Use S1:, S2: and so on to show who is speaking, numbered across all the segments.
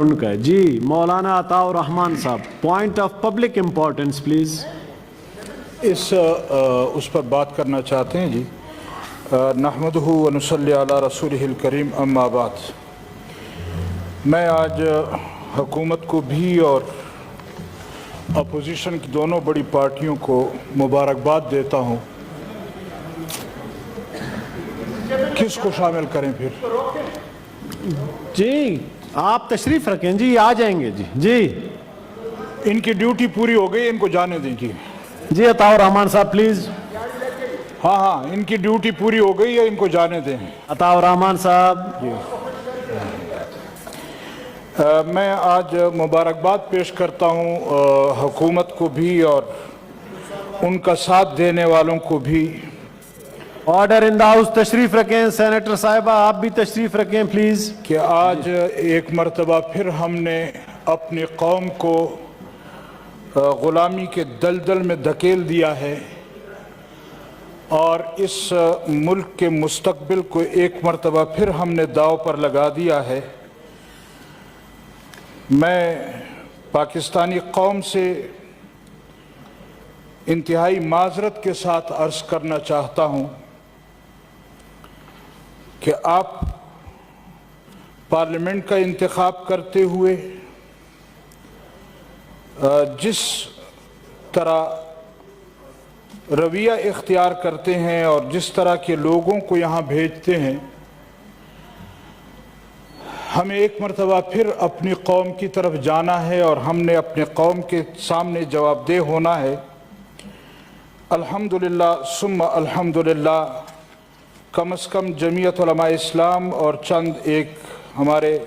S1: ان کا جی مولانا Ata ur Rahman Sahib point of public importance please.
S2: اس پر بات کرنا چاہتے ہیں جی. نحمدہ و نصلی علی رسولہ الکریم اما بعد. میں آج حکومت کو بھی اور اپوزیشن کی دونوں بڑی پارٹیوں کو مبارکباد دیتا ہوں. کس کو شامل کریں پھر؟
S1: جی آپ تشریف رکھیں جی, آ جائیں گے جی. جی
S2: ان کی ڈیوٹی پوری ہو گئی, ان کو جانے دیں جی.
S1: جی عطاء الرحمان صاحب پلیز.
S2: ہاں ان کی ڈیوٹی پوری ہو گئی ہے, ان کو جانے دیں.
S1: عطاء الرحمان صاحب
S2: جی. میں آج مبارکباد پیش کرتا ہوں حکومت کو بھی اور ان کا ساتھ دینے والوں کو بھی.
S1: آرڈر ان دا ہاؤس, تشریف رکھیں. سینیٹر صاحبہ آپ بھی تشریف رکھیں پلیز.
S2: کہ آج ایک مرتبہ پھر ہم نے اپنی قوم کو غلامی کے دلدل میں دھکیل دیا ہے اور اس ملک کے مستقبل کو ایک مرتبہ پھر ہم نے داؤ پر لگا دیا ہے. میں پاکستانی قوم سے انتہائی معذرت کے ساتھ عرض کرنا چاہتا ہوں کہ آپ پارلیمنٹ کا انتخاب کرتے ہوئے جس طرح رویہ اختیار کرتے ہیں اور جس طرح کے لوگوں کو یہاں بھیجتے ہیں, ہمیں ایک مرتبہ پھر اپنی قوم کی طرف جانا ہے اور ہم نے اپنے قوم کے سامنے جواب دہ ہونا ہے. الحمدللہ ثم الحمدللہ کم از کم جمعیت علماء اسلام اور چند ایک ہمارے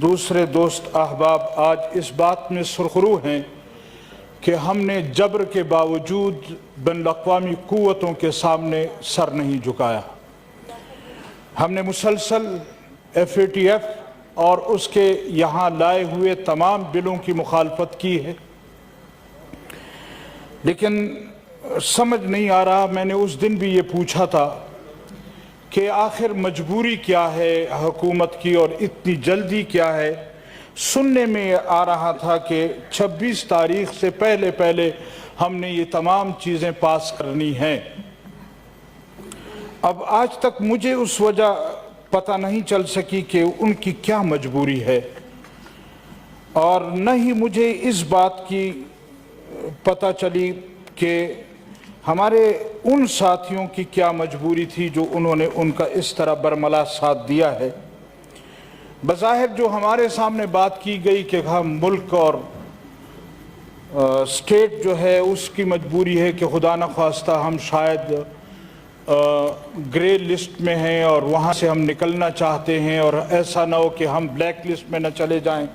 S2: دوسرے دوست احباب آج اس بات میں سرخرو ہیں کہ ہم نے جبر کے باوجود بین الاقوامی قوتوں کے سامنے سر نہیں جھکایا. ہم نے مسلسل FATF اور اس کے یہاں لائے ہوئے تمام بلوں کی مخالفت کی ہے, لیکن سمجھ نہیں آ رہا. میں نے اس دن بھی یہ پوچھا تھا کہ آخر مجبوری کیا ہے حکومت کی اور اتنی جلدی کیا ہے. سننے میں آ رہا تھا کہ 26 تاریخ سے پہلے ہم نے یہ تمام چیزیں پاس کرنی ہیں. اب آج تک مجھے اس وجہ پتہ نہیں چل سکی کہ ان کی کیا مجبوری ہے, اور نہ ہی مجھے اس بات کی پتہ چلی کہ ہمارے ان ساتھیوں کی کیا مجبوری تھی جو انہوں نے ان کا اس طرح برملا ساتھ دیا ہے. بظاہر جو ہمارے سامنے بات کی گئی کہ ہم ملک اور اسٹیٹ جو ہے اس کی مجبوری ہے کہ خدا نخواستہ ہم شاید گرے لسٹ میں ہیں اور وہاں سے ہم نکلنا چاہتے ہیں اور ایسا نہ ہو کہ ہم بلیک لسٹ میں نہ چلے جائیں.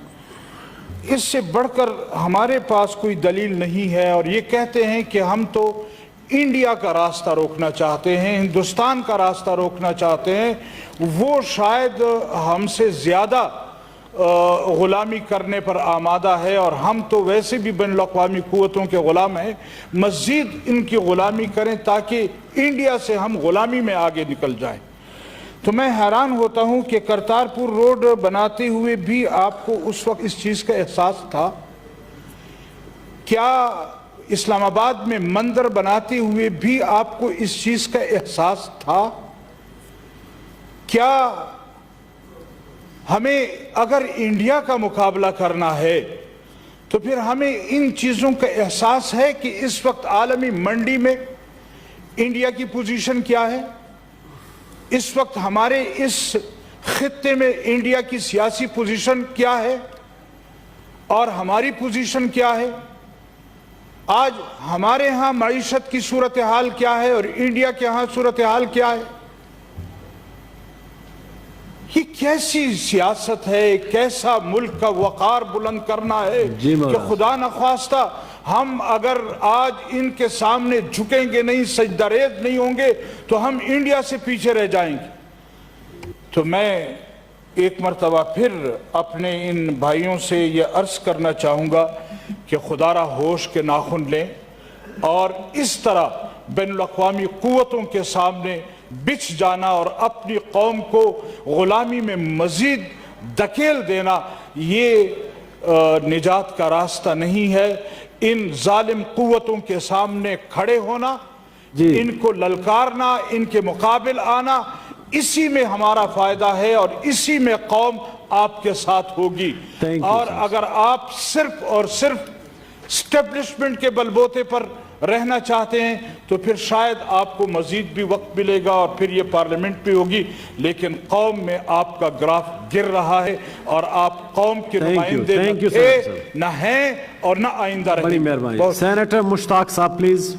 S2: اس سے بڑھ کر ہمارے پاس کوئی دلیل نہیں ہے, اور یہ کہتے ہیں کہ ہم تو انڈیا کا راستہ روکنا چاہتے ہیں, ہندوستان کا راستہ روکنا چاہتے ہیں. وہ شاید ہم سے زیادہ غلامی کرنے پر آمادہ ہے, اور ہم تو ویسے بھی بین الاقوامی قوتوں کے غلام ہیں. مزید ان کی غلامی کریں تاکہ انڈیا سے ہم غلامی میں آگے نکل جائیں. تو میں حیران ہوتا ہوں کہ کرتارپور روڈ بناتے ہوئے بھی آپ کو اس وقت اس چیز کا احساس تھا؟ کیا اسلام آباد میں مندر بناتے ہوئے بھی آپ کو اس چیز کا احساس تھا؟ کیا ہمیں اگر انڈیا کا مقابلہ کرنا ہے تو پھر ہمیں ان چیزوں کا احساس ہے کہ اس وقت عالمی منڈی میں انڈیا کی پوزیشن کیا ہے؟ اس وقت ہمارے اس خطے میں انڈیا کی سیاسی پوزیشن کیا ہے اور ہماری پوزیشن کیا ہے؟ آج ہمارے ہاں معیشت کی صورتحال کیا ہے اور انڈیا کے ہاں صورتحال کیا ہے؟ یہ کیسی سیاست ہے, کیسا ملک کا وقار بلند کرنا ہے کہ خدا نخواستہ ہم اگر آج ان کے سامنے جھکیں گے نہیں, سجدہ ریز نہیں ہوں گے تو ہم انڈیا سے پیچھے رہ جائیں گے. تو میں ایک مرتبہ پھر اپنے ان بھائیوں سے یہ عرض کرنا چاہوں گا کہ خدا را ہوش کے ناخن لیں اور اس طرح بین الاقوامی قوتوں کے سامنے بچھ جانا اور اپنی قوم کو غلامی میں مزید دھکیل دینا یہ نجات کا راستہ نہیں ہے. ان ظالم قوتوں کے سامنے کھڑے ہونا,
S1: جی.
S2: ان کو للکارنا, ان کے مقابل آنا, اسی میں ہمارا فائدہ ہے اور اسی میں قوم آپ کے ساتھ ہوگی.
S1: Thank you,
S2: اور
S1: sir.
S2: اگر آپ صرف اور صرف اسٹیبلشمنٹ کے بلبوتے پر رہنا چاہتے ہیں تو پھر شاید آپ کو مزید بھی وقت ملے گا اور پھر یہ پارلیمنٹ بھی ہوگی, لیکن قوم میں آپ کا گراف گر رہا ہے اور آپ قوم کے
S1: Thank you.
S2: نمائندے
S1: Thank
S2: نہ
S1: you,
S2: تھے,
S1: sir.
S2: نہ ہیں اور نہ آئندہ رہیں
S1: بڑی
S2: گے.
S1: مہربانی. سینیٹر مشتاق صاحب پلیز.